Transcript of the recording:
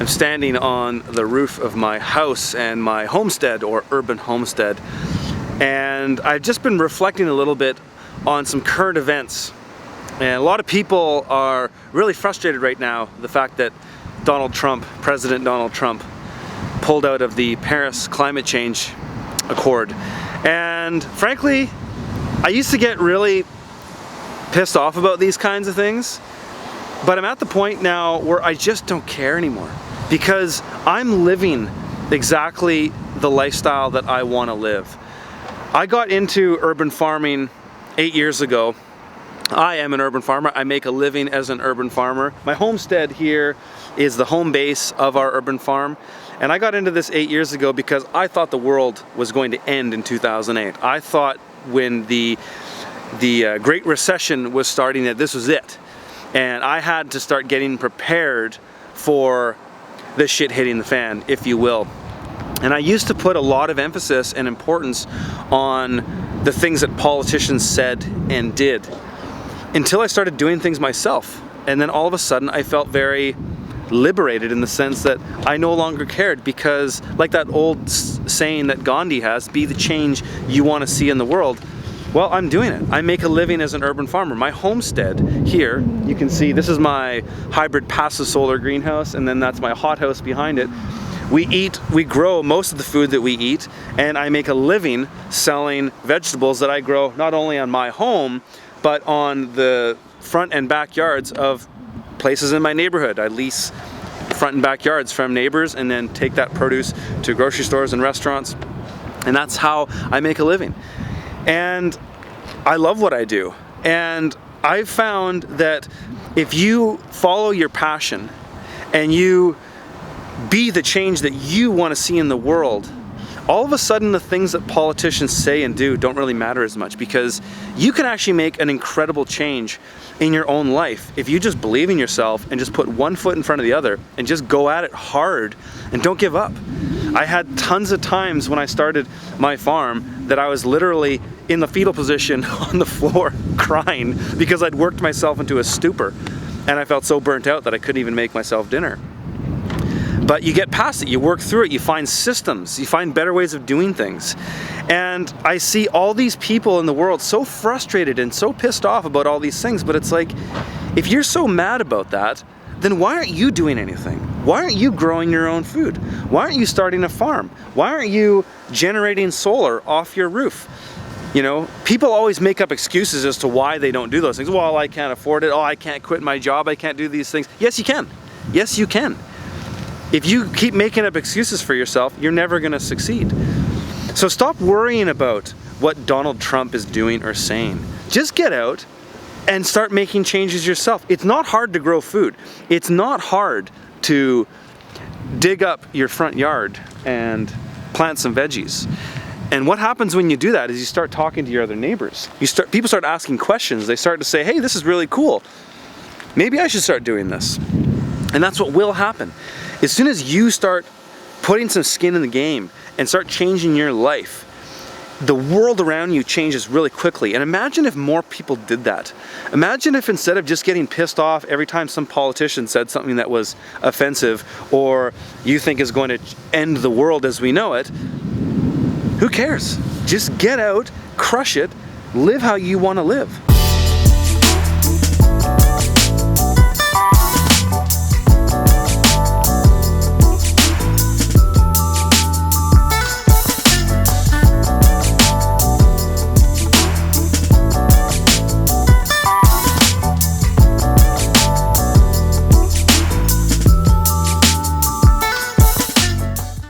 I'm standing on the roof of my house and my homestead, or urban homestead, and I've just been reflecting a little bit on some current events. And a lot of people are really frustrated right now, the fact that President Donald Trump, pulled out of the Paris climate change accord. And frankly, I used to get really pissed off about these kinds of things, but I'm at the point now where I just don't care anymore, because I'm living exactly the lifestyle that I want to live. I got into urban farming 8 years ago. I am an urban farmer. I make a living as an urban farmer. My homestead here is the home base of our urban farm. And I got into this 8 years ago because I thought the world was going to end in 2008. I thought when the Great Recession was starting that this was it. And I had to start getting prepared for this shit hitting the fan, if you will. And I used to put a lot of emphasis and importance on the things that politicians said and did, until I started doing things myself. And then all of a sudden I felt very liberated, in the sense that I no longer cared, because like that old saying that Gandhi has, be the change you want to see in the world. Well, I'm doing it. I make a living as an urban farmer. My homestead here, you can see this is my hybrid passive solar greenhouse, and then that's my hothouse behind it. We grow most of the food that we eat, and I make a living selling vegetables that I grow not only on my home, but on the front and backyards of places in my neighborhood. I lease front and backyards from neighbors and then take that produce to grocery stores and restaurants. And that's how I make a living. And I love what I do. And I've found that if you follow your passion and you be the change that you want to see in the world, all of a sudden the things that politicians say and do don't really matter as much, because you can actually make an incredible change in your own life if you just believe in yourself and just put one foot in front of the other and just go at it hard and don't give up. I had tons of times when I started my farm that I was literally in the fetal position on the floor crying because I'd worked myself into a stupor, and I felt so burnt out that I couldn't even make myself dinner. But you get past it, you work through it, you find systems, you find better ways of doing things. And I see all these people in the world so frustrated and so pissed off about all these things, but it's like, if you're so mad about that, then why aren't you doing anything? Why aren't you growing your own food? Why aren't you starting a farm? Why aren't you generating solar off your roof? You know, people always make up excuses as to why they don't do those things. Well, I can't afford it. Oh, I can't quit my job. I can't do these things. Yes, you can. Yes, you can. If you keep making up excuses for yourself, you're never going to succeed. So stop worrying about what Donald Trump is doing or saying. Just get out and start making changes yourself. It's not hard to grow food. It's not hard to dig up your front yard and plant some veggies. And what happens when you do that is you start talking to your other neighbors. People start asking questions. They start to say, hey, this is really cool. Maybe I should start doing this. And that's what will happen. As soon as you start putting some skin in the game and start changing your life, the world around you changes really quickly. And imagine if more people did that. Imagine if, instead of just getting pissed off every time some politician said something that was offensive or you think is going to end the world as we know it, who cares? Just get out, crush it, live how you want to live.